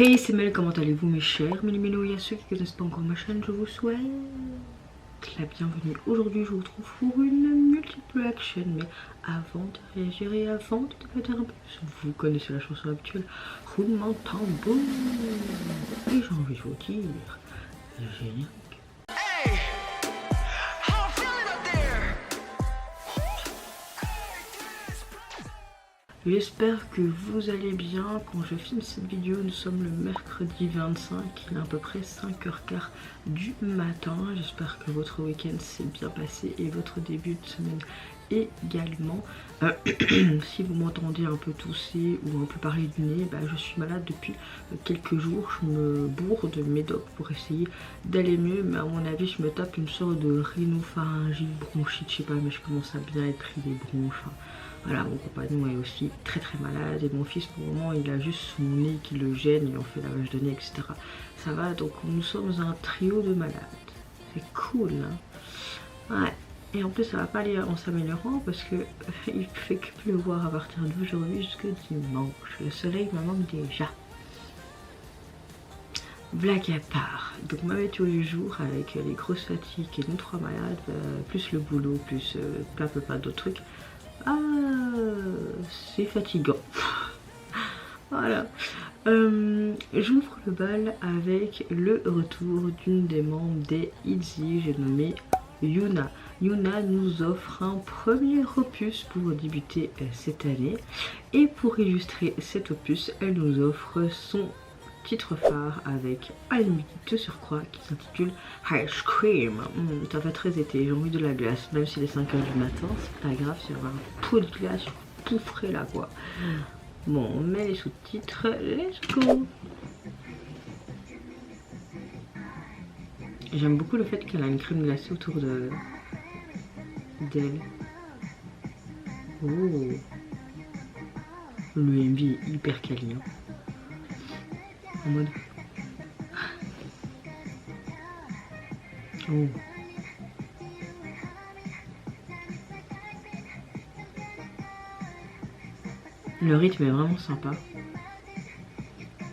Hey, c'est Mel, comment allez-vous mes chers Mélimélo et à ceux qui ne connaissent pas encore ma chaîne, je vous souhaite la bienvenue. Aujourd'hui, je vous retrouve pour une multiple action, mais avant de réagir et avant de débattre un peu, vous connaissez la chanson habituelle, roulement de tambour. Et j'ai envie de vous dire, génial. J'espère que vous allez bien. Quand je filme cette vidéo, nous sommes le mercredi 25, il est à peu près 5h15 du matin. J'espère que votre week-end s'est bien passé et votre début de semaine également. Si vous m'entendez un peu tousser ou un peu parler du nez, je suis malade depuis quelques jours. Je me bourre de médoc pour essayer d'aller mieux, mais à mon avis je me tape une sorte de rhinopharyngite, bronchite, je sais pas, mais je commence à bien être pris des bronches. Voilà, mon compagnon est aussi très malade et mon fils pour le moment il a juste son nez qui le gêne et on fait lavage de nez, etc. Ça va, donc nous sommes un trio de malades. C'est cool, hein. Ouais. Et en plus ça va pas aller en s'améliorant parce que il fait que pleuvoir à partir d'aujourd'hui jusqu'à dimanche. Le soleil me manque déjà. Blague à part, donc ma météo du jour avec les grosses fatigues et nous 3 malades, plus le boulot, plus plein d'autres trucs. Ah, c'est fatigant. Voilà. J'ouvre le bal avec le retour d'une des membres des ITZY, j'ai nommé Yuna. Yuna nous offre un premier opus pour débuter cette année. Et pour illustrer cet opus, elle nous offre son titre phare avec un musique de surcroît qui s'intitule Ice Cream. Ça va très été, j'ai envie de la glace, même s'il est 5h du matin, c'est pas grave, c'est avoir un pot de glace, je poufferai là quoi. Bon, on met les sous-titres, let's go. J'aime beaucoup le fait qu'elle a une crème glacée autour d'elle. Oh, le MV est hyper quali, hein. En mode... Oh. Le rythme est vraiment sympa.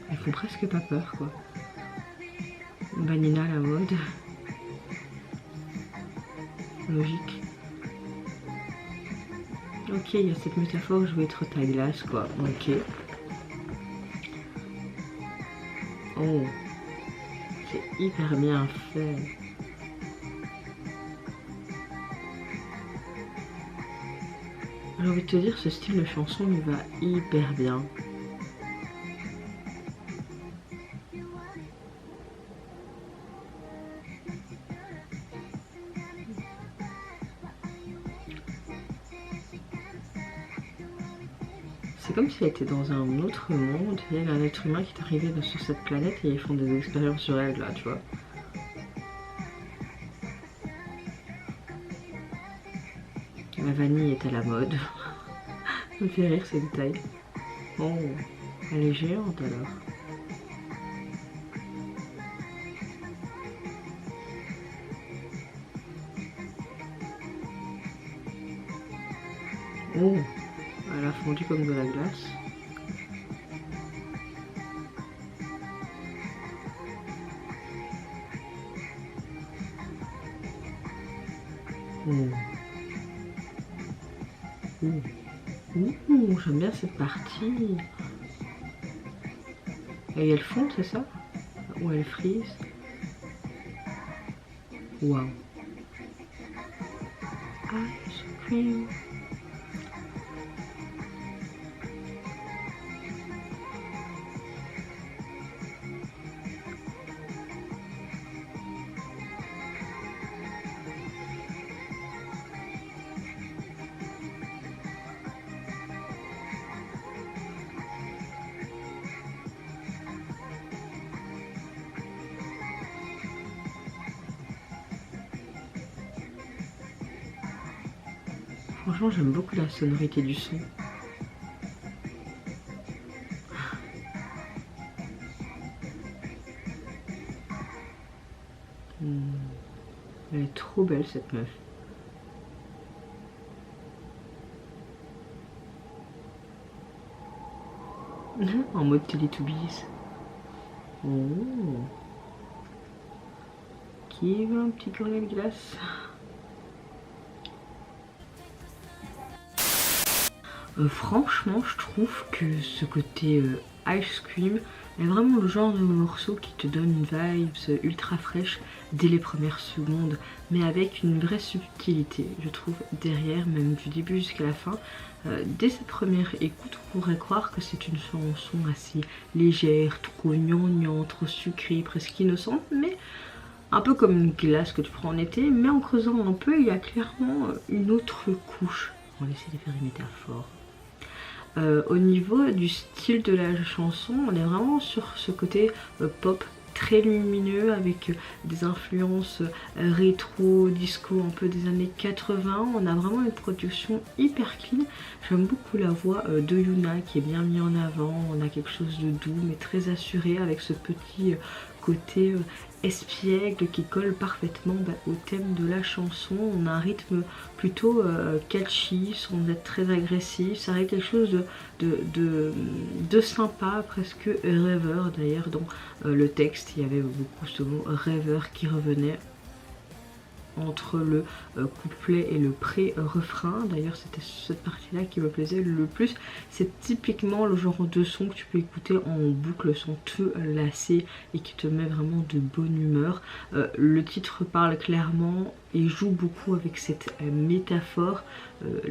Ils font presque pas peur quoi. Vanilla à la mode. Logique. Ok, il y a cette métaphore, je veux être ta glace quoi. Ok. Oh. C'est hyper bien fait. J'ai envie de te dire, ce style de chanson lui va hyper bien. C'est comme si elle était dans un autre monde, et elle a un être humain qui est arrivé sur cette planète et ils font des expériences sur elle là, tu vois. La vanille est à la mode. Ça me fait rire ces détails. Oh, elle est géante alors. Oh, elle a fondu comme de la glace. Oh. J'aime bien cette partie. Et elle fond, c'est ça? Ou elle frise? Waouh. Ice cream. Franchement, j'aime beaucoup la sonorité du son. Elle est trop belle cette meuf. En mode Teletubbies. Oh. Qui veut un petit cornet de glace? Franchement, je trouve que ce côté ice cream est vraiment le genre de morceau qui te donne une vibe ultra fraîche dès les premières secondes, mais avec une vraie subtilité, je trouve, derrière, même du début jusqu'à la fin. Dès cette première écoute, on pourrait croire que c'est une chanson assez légère, trop gnangnan, trop sucrée, presque innocente, mais un peu comme une glace que tu prends en été, mais en creusant un peu, il y a clairement une autre couche. On va essayer de faire une métaphore. Au niveau du style de la chanson, on est vraiment sur ce côté pop très lumineux avec des influences rétro, disco un peu des années 80. On a vraiment une production hyper clean. J'aime beaucoup la voix de Yuna qui est bien mise en avant. On a quelque chose de doux mais très assuré avec ce petit côté espiègle qui colle parfaitement au thème de la chanson. On a un rythme plutôt catchy sans être très agressif. Ça reste quelque chose de sympa, presque rêveur. D'ailleurs dans le texte il y avait beaucoup ce mot rêveur qui revenait entre le couplet et le pré-refrain. D'ailleurs c'était cette partie là qui me plaisait le plus. C'est typiquement le genre de son que tu peux écouter en boucle sans te lasser et qui te met vraiment de bonne humeur. Le titre parle clairement et joue beaucoup avec cette métaphore,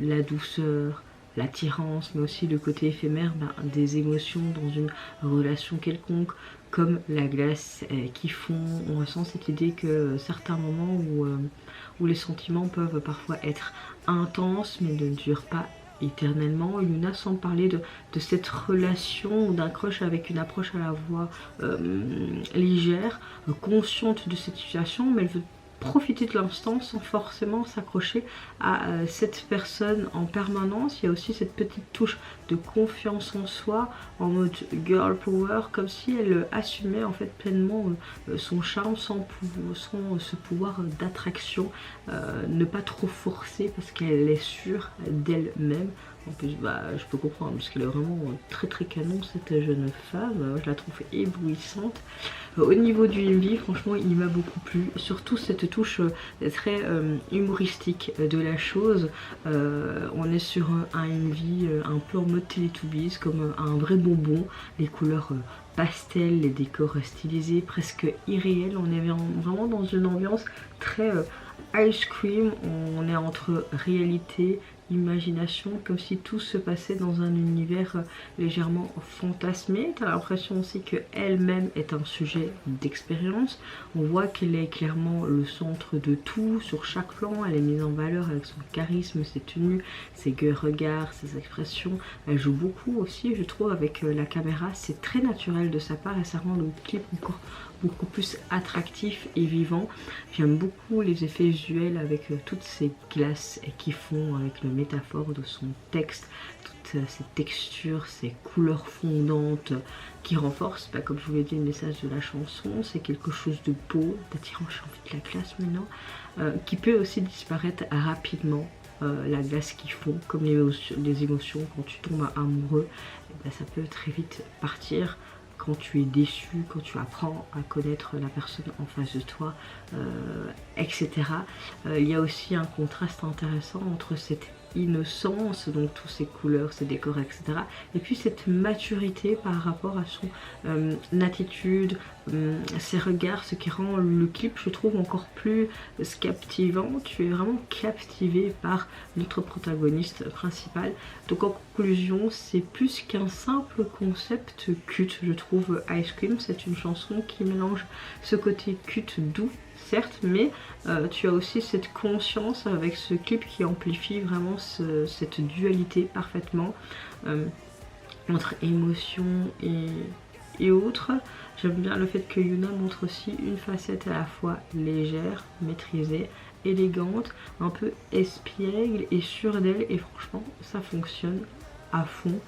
la douceur, l'attirance, mais aussi le côté éphémère des émotions dans une relation quelconque, comme la glace qui fond. On ressent cette idée que certains moments où les sentiments peuvent parfois être intenses mais ne durent pas éternellement. Yuna semble parler de cette relation, d'un crush avec une approche à la fois légère, consciente de cette situation, mais elle veut profiter de l'instant sans forcément s'accrocher à cette personne en permanence. Il y a aussi cette petite touche de confiance en soi en mode girl power, comme si elle assumait en fait pleinement son charme sans ce pouvoir d'attraction, ne pas trop forcer parce qu'elle est sûre d'elle-même. En plus, je peux comprendre parce qu'elle est vraiment très très canon cette jeune femme. Je la trouve éblouissante. Au niveau du MV, franchement, il m'a beaucoup plu. Surtout cette touche très humoristique de la chose. On est sur un MV un peu en mode Teletubbies, comme un vrai bonbon. Les couleurs pastel, les décors stylisés, presque irréels. On est vraiment dans une ambiance très ice cream. On est entre réalité, imagination, comme si tout se passait dans un univers légèrement fantasmé. T'as l'impression aussi qu'elle-même est un sujet d'expérience. On voit qu'elle est clairement le centre de tout, sur chaque plan. Elle est mise en valeur avec son charisme, ses tenues, ses regards, ses expressions. Elle joue beaucoup aussi, je trouve, avec la caméra. C'est très naturel de sa part et ça rend le clip encore beaucoup plus attractif et vivant. J'aime beaucoup les effets visuels avec toutes ces glaces qui font avec le métaphore de son texte, toutes ces textures, ces couleurs fondantes qui renforcent, comme je vous l'ai dit, le message de la chanson. C'est quelque chose de beau, d'attirant. J'ai envie de la glace maintenant, qui peut aussi disparaître rapidement. La glace qui fond, comme les émotions, quand tu tombes amoureux, ça peut très vite partir. Quand tu es déçu, quand tu apprends à connaître la personne en face de toi, etc. Il y a aussi un contraste intéressant entre cette innocence, donc toutes ces couleurs, ces décors, etc. Et puis cette maturité par rapport à son attitude, ses regards, ce qui rend le clip, je trouve, encore plus captivant. Tu es vraiment captivé par notre protagoniste principal. Donc en conclusion, c'est plus qu'un simple concept culte, je trouve. Ice Cream, c'est une chanson qui mélange ce côté culte doux, certes, mais tu as aussi cette conscience avec ce clip qui amplifie vraiment cette dualité parfaitement entre émotion et autres. J'aime bien le fait que Yuna montre aussi une facette à la fois légère, maîtrisée, élégante, un peu espiègle et sûre d'elle, et franchement ça fonctionne à fond.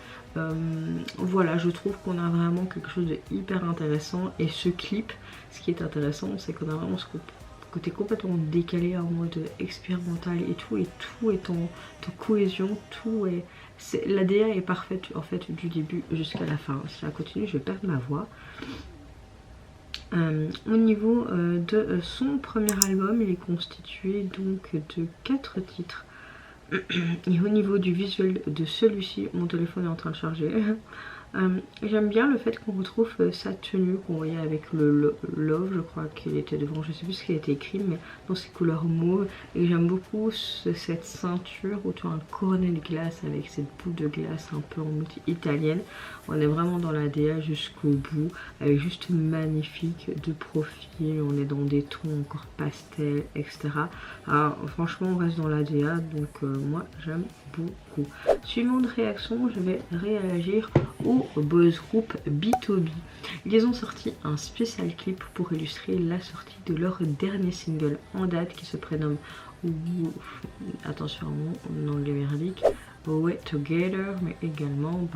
Voilà, je trouve qu'on a vraiment quelque chose de hyper intéressant, et ce clip, ce qui est intéressant, c'est qu'on a vraiment ce côté complètement décalé en mode expérimental et tout est en cohésion, la DA est parfaite en fait du début jusqu'à la fin. Si ça continue, je vais perdre ma voix. Au niveau de son premier album, il est constitué donc de 4 titres. Et au niveau du visuel de celui-ci, mon téléphone est en train de charger. J'aime bien le fait qu'on retrouve sa tenue qu'on voyait avec le Love, je crois qu'il était devant, je sais plus ce qui a été écrit, mais dans ses couleurs mauve. Et j'aime beaucoup cette ceinture autour d'un cornet de glace avec cette boule de glace un peu en mode italienne. On est vraiment dans la DA jusqu'au bout, elle est juste magnifique de profil, on est dans des tons encore pastel, etc. Alors franchement on reste dans la DA, donc moi j'aime beaucoup. Suivant de réaction, je vais réagir au boys group B2B. Ils ont sorti un spécial clip pour illustrer la sortie de leur dernier single en date qui se prénomme, attention à mon anglais merdique, Way Together, mais également,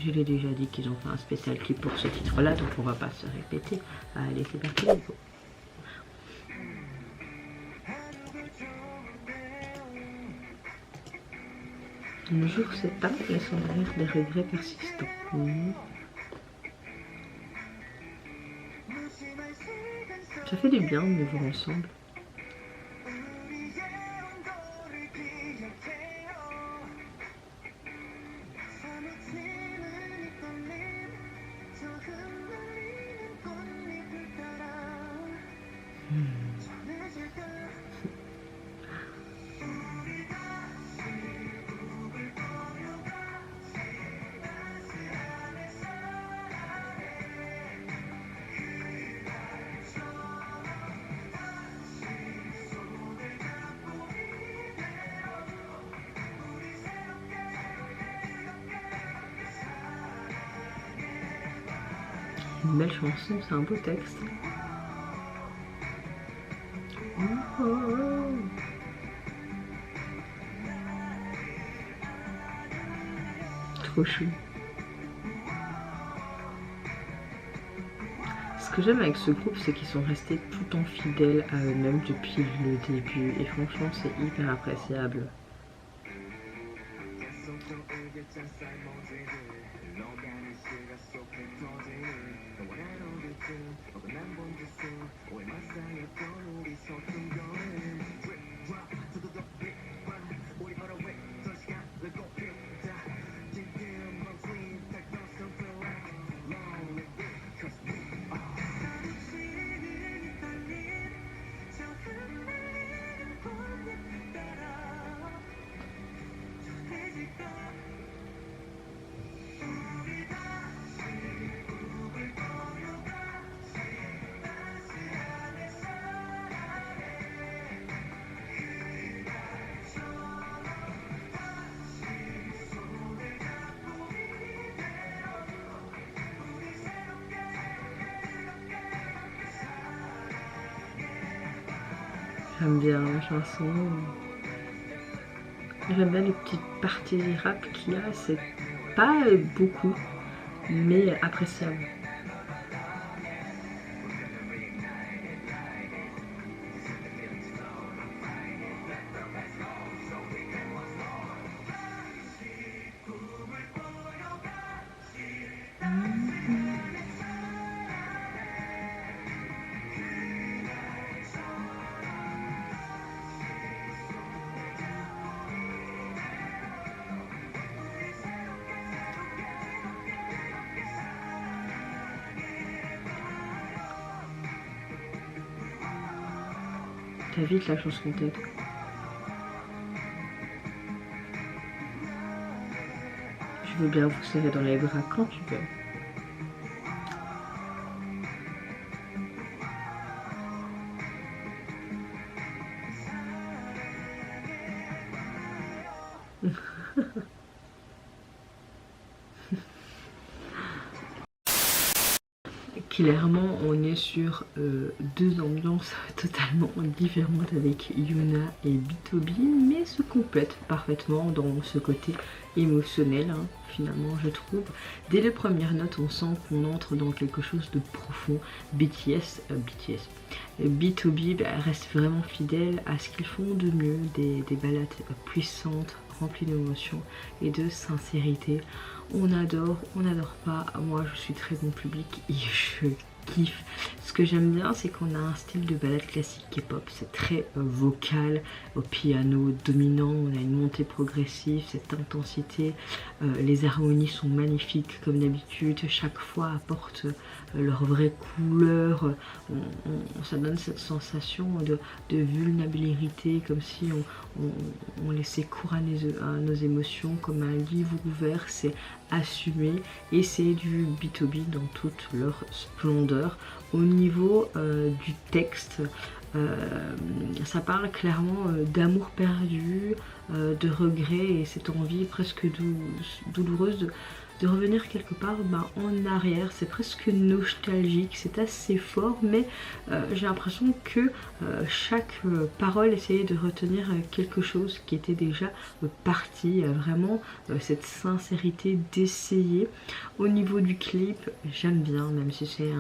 je l'ai déjà dit qu'ils ont fait un spécial clip pour ce titre là, donc on va pas se répéter. Allez, c'est parti, go. Le jour se passe, laissant derrière des regrets persistants. Ça fait du bien de voir ensemble. Une belle chanson, c'est un beau texte. Trop chou. Ce que j'aime avec ce groupe, c'est qu'ils sont restés tout le temps fidèles à eux-mêmes depuis le début. Et franchement, c'est hyper appréciable. J'aime bien la chanson. J'aime bien les petites parties rap qu'il y a. C'est pas beaucoup, mais appréciable. T'as vite la chanson en tête. Je veux bien vous serrer dans les bras quand tu veux. Clairement, on est sur deux ambiances totalement différentes avec Yuna et B2B, mais se complètent parfaitement dans ce côté émotionnel, hein, finalement, je trouve. Dès les premières notes, on sent qu'on entre dans quelque chose de profond. B2B reste vraiment fidèle à ce qu'ils font de mieux, des ballades puissantes, remplies d'émotions et de sincérité. On adore, on n'adore pas. Moi, je suis très bon public et je kiff. Ce que j'aime bien, c'est qu'on a un style de ballade classique K-pop, c'est très vocal, au piano dominant, on a une montée progressive, cette intensité, les harmonies sont magnifiques comme d'habitude, chaque fois apporte leur vraie couleur, ça donne cette sensation de vulnérabilité, comme si on laissait cours à nos émotions, comme un livre ouvert, c'est assumé et c'est du BtoB dans toute leur splendeur. Au niveau du texte, ça parle clairement d'amour perdu, de regret et cette envie presque douloureuse de revenir quelque part en arrière. C'est presque nostalgique, c'est assez fort, mais j'ai l'impression que chaque parole essayait de retenir quelque chose qui était déjà parti, vraiment cette sincérité d'essayer. Au niveau du clip, j'aime bien, même si c'est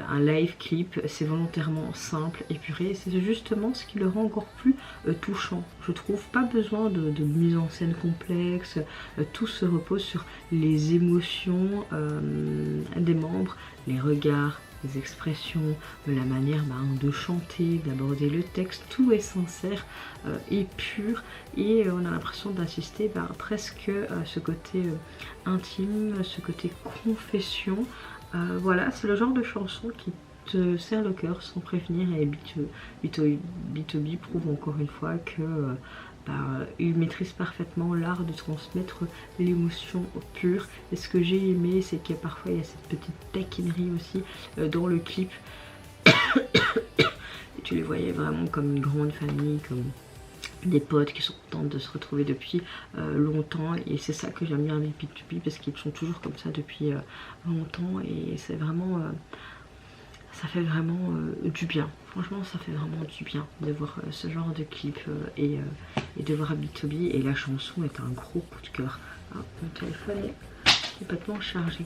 un live clip, c'est volontairement simple, épuré, c'est justement ce qui le rend encore plus touchant. Je trouve pas besoin de mise en scène complexe, tout se repose sur les émotions des membres, les regards, les expressions, la manière de chanter, d'aborder le texte, tout est sincère et pur et on a l'impression d'assister presque à ce côté intime, ce côté confession. Voilà, c'est le genre de chanson qui te serre le cœur sans prévenir et BtoB prouve encore une fois que il maîtrise parfaitement l'art de transmettre l'émotion pure. Et ce que j'ai aimé, c'est que parfois il y a cette petite taquinerie aussi dans le clip. Et tu les voyais vraiment comme une grande famille, comme des potes qui sont contents de se retrouver depuis longtemps, et c'est ça que j'aime bien avec BtoB, parce qu'ils sont toujours comme ça depuis longtemps et c'est vraiment ça fait vraiment du bien. Franchement, ça fait vraiment du bien de voir ce genre de clip et de voir BtoB. Et la chanson est un gros coup de cœur. Ah, mon téléphone est complètement chargé.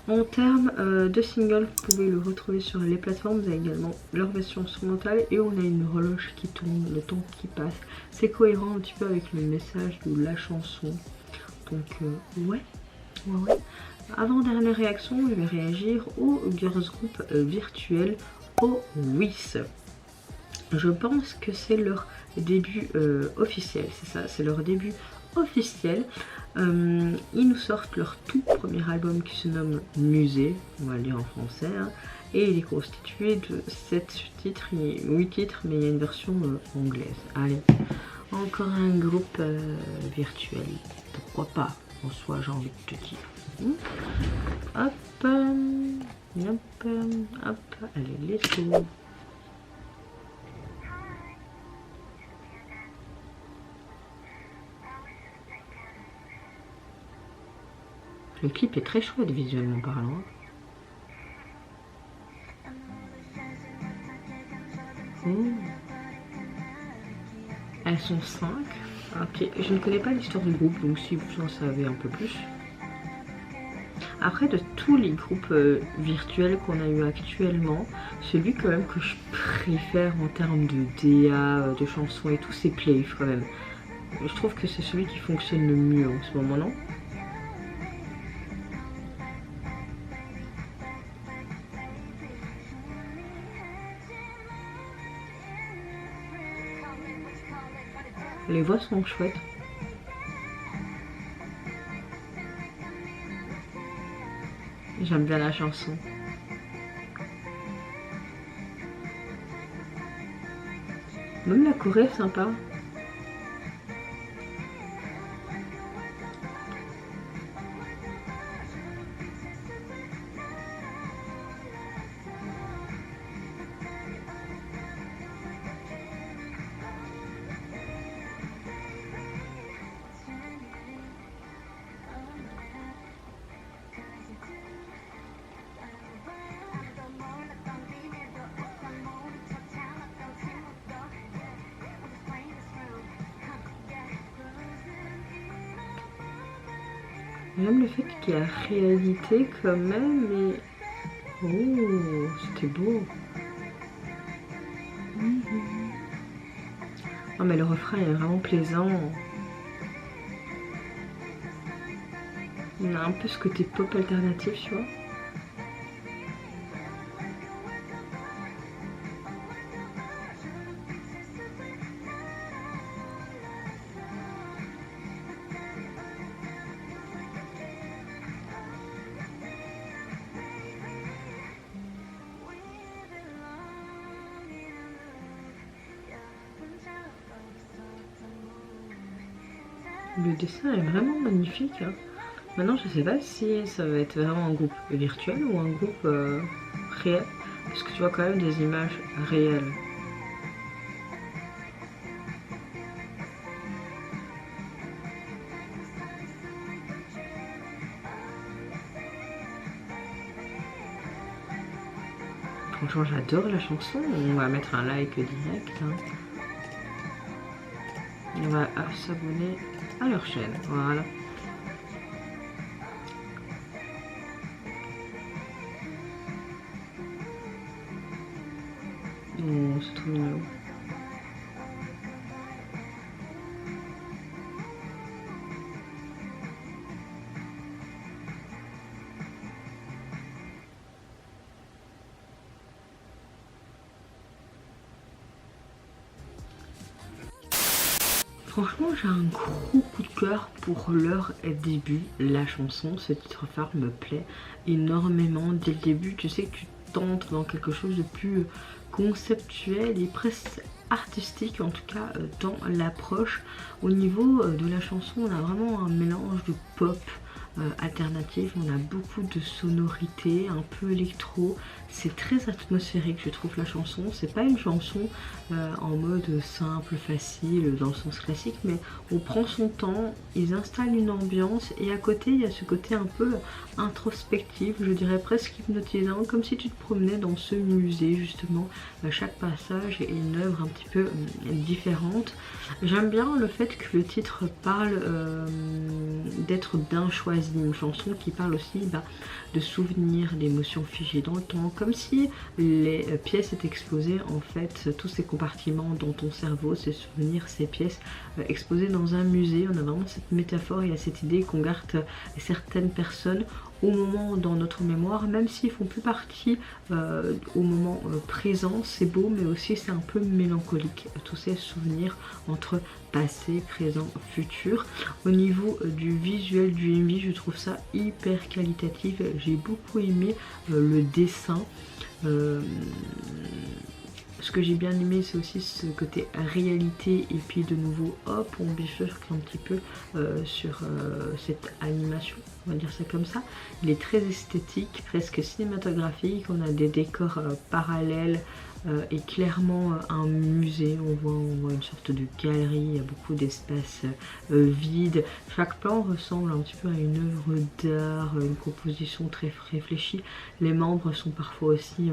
En termes de single, vous pouvez le retrouver sur les plateformes. Vous avez également leur version instrumentale et on a une horloge qui tourne, le temps qui passe. C'est cohérent un petit peu avec le message de la chanson. Donc ouais. Avant-dernière réaction, je vais réagir au girls group virtuel OWIS. Je pense que c'est leur début officiel, c'est ça, c'est leur début officiel. Ils nous sortent leur tout premier album qui se nomme Musée, on va le dire en français, hein, et il est constitué de 7 titres, 8 titres, mais il y a une version anglaise. Allez, encore un groupe virtuel, pourquoi pas, en soi j'ai envie de te dire. Hop, hop, hop, allez, let's go. Le clip est très chouette visuellement parlant. Elles sont 5. Ok, je ne connais pas l'histoire du groupe, donc si vous en savez un peu plus. Après, de tous les groupes virtuels qu'on a eu actuellement, celui quand même que je préfère en termes de DA, de chansons et tout, c'est Playf quand même. Je trouve que c'est celui qui fonctionne le mieux en ce moment, non? Les voix sont chouettes. J'aime bien la chanson. Même la choré est sympa. J'aime le fait qu'il y a réalité quand même, mais... Oh, c'était beau. Oh, mais le refrain est vraiment plaisant. On a un peu ce côté pop alternatif, tu vois. Le dessin est vraiment magnifique, hein. Maintenant, je sais pas si ça va être vraiment un groupe virtuel ou un groupe réel. Parce que tu vois quand même des images réelles. Franchement, j'adore la chanson. On va mettre un like direct, hein. On va s'abonner à leur chaîne. Voilà. Oh, c'est trop mignon. Franchement, j'ai un gros coup de cœur pour leur début. La chanson, ce titre phare me plaît énormément. Dès le début, tu sais que tu t'entres dans quelque chose de plus conceptuel et presque artistique, en tout cas dans l'approche. Au niveau de la chanson, on a vraiment un mélange de pop alternative, on a beaucoup de sonorités, un peu électro, c'est très atmosphérique je trouve la chanson, c'est pas une chanson en mode simple, facile, dans le sens classique, mais on prend son temps, ils installent une ambiance et à côté il y a ce côté un peu introspectif, je dirais presque hypnotisant, comme si tu te promenais dans ce musée justement, chaque passage est une œuvre un petit peu différente. J'aime bien le fait que le titre parle d'être bien choisi, une chanson qui parle aussi de souvenirs, d'émotions figées dans le temps, comme si les pièces étaient exposées en fait, tous ces compartiments dans ton cerveau, ces souvenirs, ces pièces exposées dans un musée. On a vraiment cette métaphore et cette idée qu'on garde certaines personnes au moment dans notre mémoire, même s'ils font plus partie au moment présent, c'est beau mais aussi c'est un peu mélancolique, tous ces souvenirs entre passé, présent, futur. Au niveau du visuel du MV, je trouve ça hyper qualitatif, j'ai beaucoup aimé le dessin. Ce que j'ai bien aimé, c'est aussi ce côté réalité et puis de nouveau hop on bifurque un petit peu sur cette animation, on va dire ça comme ça. Il est très esthétique, presque cinématographique, on a des décors parallèles et clairement un musée, on voit une sorte de galerie, il y a beaucoup d'espaces vides, chaque plan ressemble un petit peu à une œuvre d'art, une composition très réfléchie, les membres sont parfois aussi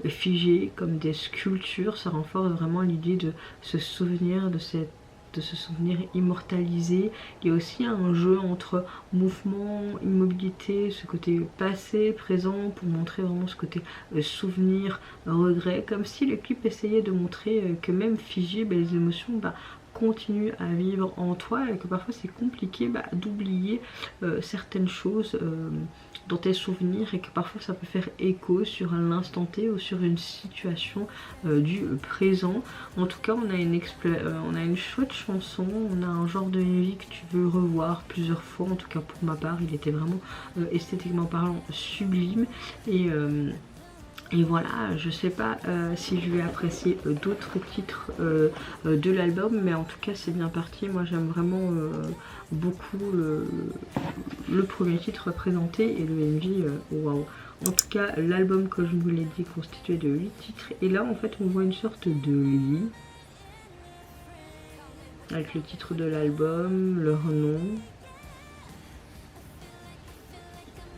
figés comme des sculptures, ça renforce vraiment l'idée de se souvenir de ce souvenir immortalisé. Il y a aussi un jeu entre mouvement, immobilité, ce côté passé, présent, pour montrer vraiment ce côté souvenir, regret, comme si le clip essayait de montrer que même figé, les émotions continuent à vivre en toi et que parfois c'est compliqué d'oublier certaines choses dans tes souvenirs et que parfois ça peut faire écho sur l'instant T ou sur une situation du présent. En tout cas on a une chouette chanson, on a un genre de MV que tu veux revoir plusieurs fois, en tout cas pour ma part il était vraiment esthétiquement parlant sublime et voilà, je sais pas si je vais apprécier d'autres titres de l'album, mais en tout cas c'est bien parti. Moi j'aime vraiment beaucoup le premier titre présenté et le MV, waouh. En tout cas l'album, comme je vous l'ai dit, constitué de 8 titres. Et là en fait on voit une sorte de lit avec le titre de l'album, leur nom.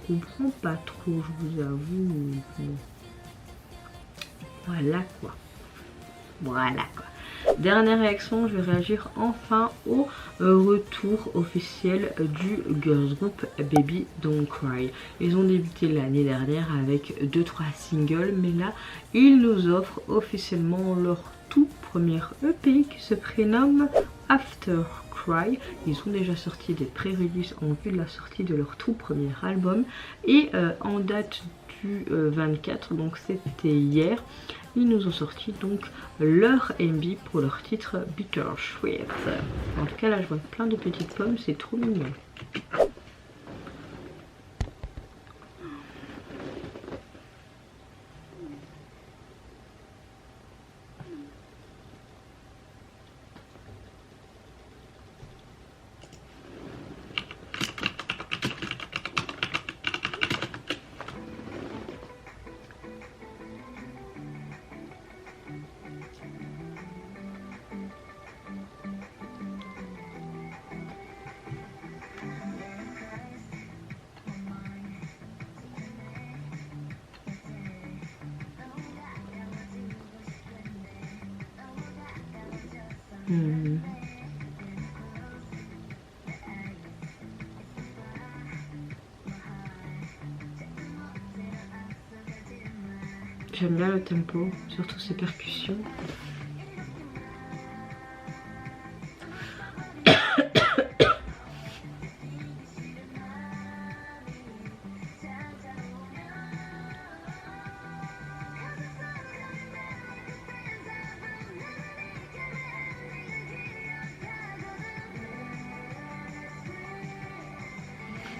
Je comprends pas trop, je vous avoue. Voilà quoi. Voilà quoi. Dernière réaction, je vais réagir enfin au retour officiel du girls group Baby Don't Cry. Ils ont débuté l'année dernière avec 2-3 singles, mais là ils nous offrent officiellement leur tout premier EP qui se prénomme After Cry. Ils ont déjà sorti des pré-releases en vue de la sortie de leur tout premier album et en date du 24, donc c'était hier, ils nous ont sorti donc leur MV pour leur titre Bittersweet. En tout cas là je vois plein de petites pommes, c'est trop mignon. J'aime bien le tempo, surtout ses percussions.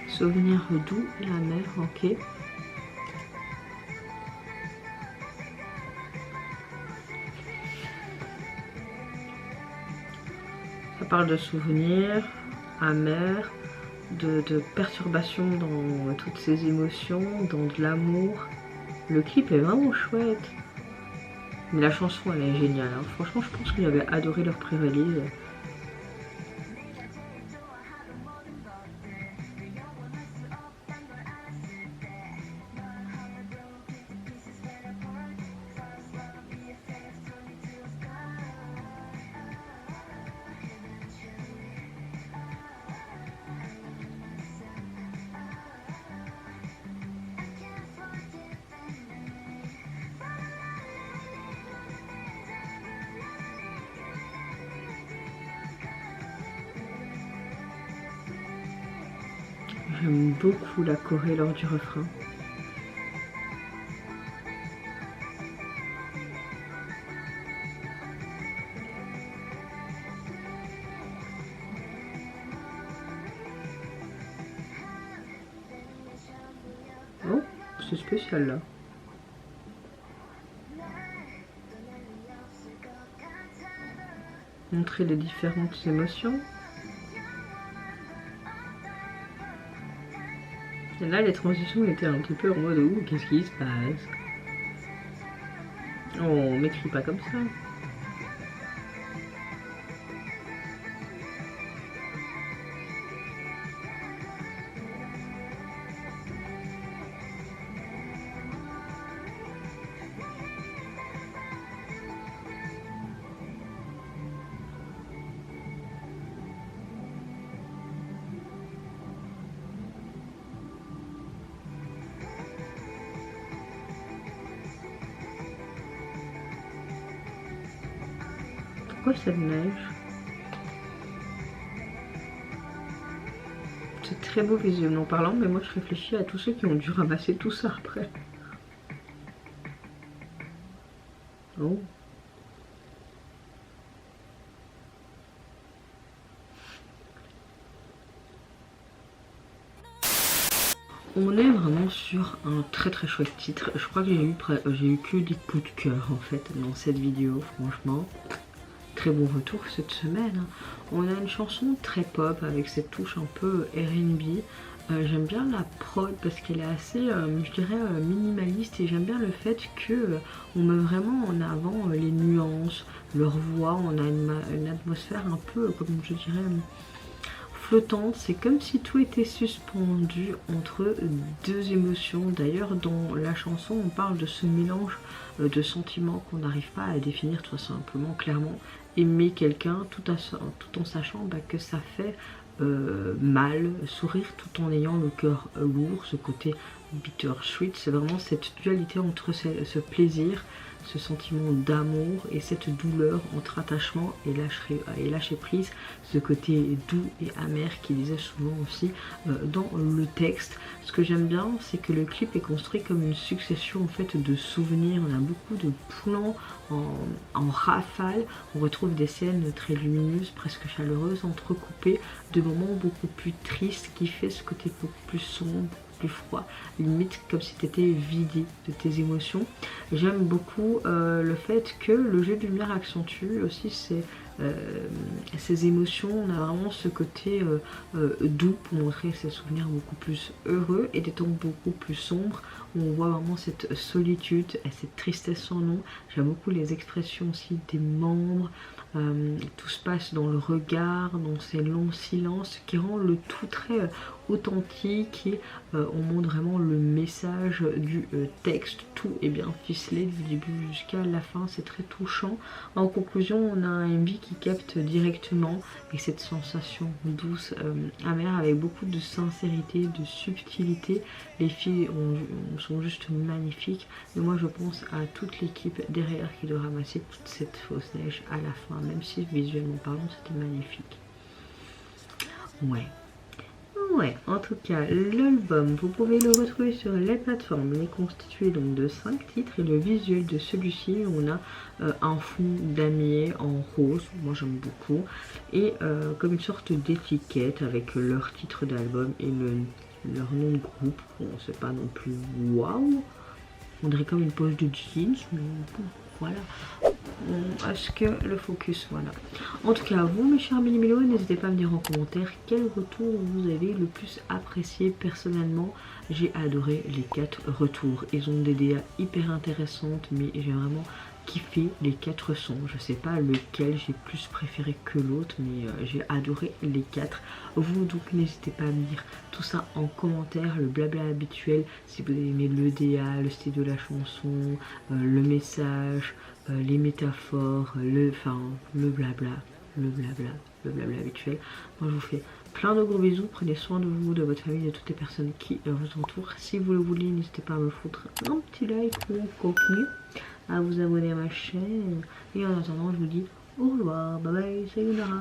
Souvenir doux et amer, ok. Ça parle de souvenirs amers, de perturbations dans toutes ces émotions, dans de l'amour. Le clip est vraiment chouette. Mais la chanson, elle est géniale. Hein. Franchement, je pense que j'avais adoré leur pré-release. J'aime beaucoup la choré lors du refrain. Oh, c'est spécial là. Montrer les différentes émotions. Et là, les transitions étaient un petit peu en mode ouh, qu'est-ce qui se passe? Oh, on m'écrit pas comme ça. Pourquoi cette neige? C'est très beau visuellement parlant, mais moi je réfléchis à tous ceux qui ont dû ramasser tout ça après. Oh. On est vraiment sur un très chouette titre. Je crois que j'ai eu que des coups de cœur en fait dans cette vidéo, franchement. Très bon retour cette semaine. Hein. On a une chanson très pop avec cette touche un peu R&B. J'aime bien la prod parce qu'elle est assez, je dirais, minimaliste, et j'aime bien le fait que on met vraiment en avant les nuances, leur voix. On a une atmosphère un peu, comme je dirais, flottante. C'est comme si tout était suspendu entre deux émotions. D'ailleurs, dans la chanson, on parle de ce mélange de sentiments qu'on n'arrive pas à définir tout simplement clairement. Aimer quelqu'un tout en sachant que ça fait mal, sourire tout en ayant le cœur lourd, ce côté bittersweet. C'est vraiment cette dualité entre ce plaisir, ce sentiment d'amour et cette douleur entre attachement et lâcher prise, ce côté doux et amer qui disait souvent aussi dans le texte. Ce que j'aime bien, c'est que le clip est construit comme une succession en fait de souvenirs. On a beaucoup de plans en rafale. On retrouve des scènes très lumineuses, presque chaleureuses, entrecoupées de moments beaucoup plus tristes, qui fait ce côté beaucoup plus sombre, plus froid, limite comme si tu étais vidé de tes émotions. J'aime beaucoup le fait que le jeu de lumière accentue aussi ces émotions. On a vraiment ce côté doux pour montrer ces souvenirs beaucoup plus heureux, et des temps beaucoup plus sombres où on voit vraiment cette solitude et cette tristesse sans nom. J'aime beaucoup les expressions aussi des membres. Tout se passe dans le regard, dans ces longs silences qui rend le tout très authentique et on montre vraiment le message du texte. Tout est bien ficelé du début jusqu'à la fin, c'est très touchant. En conclusion, on a un MV qui capte directement et cette sensation douce, amère, avec beaucoup de sincérité, de subtilité. Les filles sont juste magnifiques et moi je pense à toute l'équipe derrière qui doit ramasser toute cette fausse neige à la fin, même si visuellement parlant c'était magnifique. Ouais, en tout cas, l'album, vous pouvez le retrouver sur les plateformes. Il est constitué donc de 5 titres et le visuel de celui-ci, on a un fond damier en rose, moi j'aime beaucoup, et comme une sorte d'étiquette avec leur titre d'album et leur nom de groupe. Bon, c'est pas non plus waouh, on dirait comme une pose de jeans, mais bon, voilà. Est-ce que le focus, voilà. En tout cas, vous mes chers mini-mélos, n'hésitez pas à me dire en commentaire quel retour vous avez le plus apprécié. Personnellement, j'ai adoré les 4 retours. Ils ont des DA hyper intéressantes, mais j'ai vraiment kiffé les 4 sons. Je sais pas lequel j'ai plus préféré que l'autre, mais j'ai adoré les 4. Vous donc n'hésitez pas à me dire tout ça en commentaire, le blabla habituel, si vous avez aimé le DA, le style de la chanson, le message, les métaphores, le blabla habituel. Moi je vous fais plein de gros bisous, prenez soin de vous, de votre famille, de toutes les personnes qui vous entourent. Si vous le voulez, n'hésitez pas à me foutre un petit like ou contenu, à vous abonner à ma chaîne. Et en attendant, je vous dis au revoir, bye bye, sayonara.